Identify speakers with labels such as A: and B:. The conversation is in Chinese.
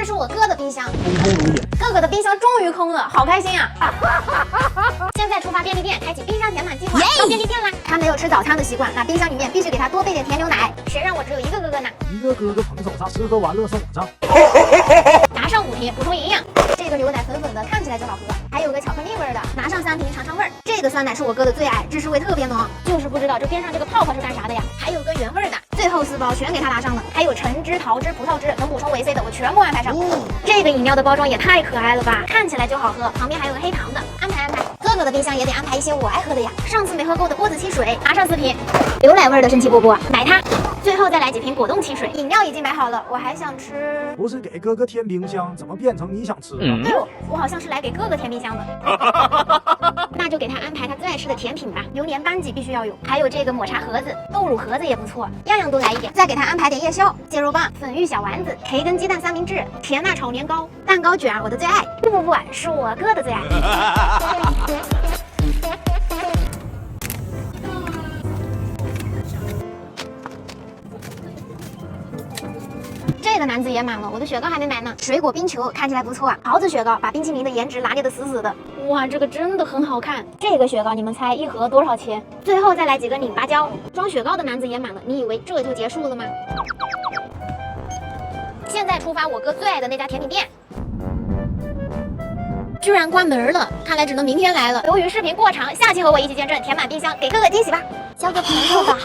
A: 是我哥的冰箱，
B: 空空如也。
A: 哥哥的冰箱终于空了，好开心啊！现在出发便利店，开启冰箱填满计划。到便利店啦！他没有吃早餐的习惯，那冰箱里面必须给他多备点甜牛奶。谁让我只有一个哥哥呢？
B: 一个哥哥捧手上，吃喝玩乐送我上。
A: 拿上5瓶补充营养。这个牛奶粉粉的，看起来就好喝。还有个巧克力味的，拿上3瓶尝尝味儿。这个酸奶是我哥的最爱，芝士味特别浓，就是不知道这边上这个泡泡是干啥的呀？还有个原味的，最后4包全给他拿上了。还有橙汁、桃汁、葡萄汁，能补充维 C 的，我全部安排上。这个饮料的包装也太可爱了吧，看起来就好喝，旁边还有个黑糖的，安排。哥哥的冰箱也得安排一些我爱喝的呀。上次没喝够的波子汽水，拿上4瓶。牛奶味的神奇波波，奶它。最后再来几瓶果冻汽水。饮料已经买好了，我还想吃。
B: 不是给哥哥添冰箱，怎么变成你想吃了？
A: 对哦，我好像是来给哥哥添冰箱的。那就给他安排他最爱吃的甜品吧，榴莲班戟必须要有，还有这个抹茶盒子、豆乳盒子也不错，样样都来一点。再给他安排点夜宵、蟹肉棒、粉芋小丸子、培根鸡蛋三明治、甜辣炒年糕、蛋糕卷，我的最爱。不，是我哥的最爱。这个篮子也满了，我的雪糕还没买呢。水果冰球看起来不错啊，桃子雪糕把冰淇淋的颜值拿捏得死死的。哇，这个真的很好看。这个雪糕你们猜一盒多少钱？最后再来几个拧芭蕉。装雪糕的篮子也满了，你以为这就结束了吗？现在出发我哥最爱的那家甜品店，居然关门了，看来只能明天来了。由于视频过长，下期和我一起见证填满冰箱，给哥哥惊喜吧，交个朋友吧。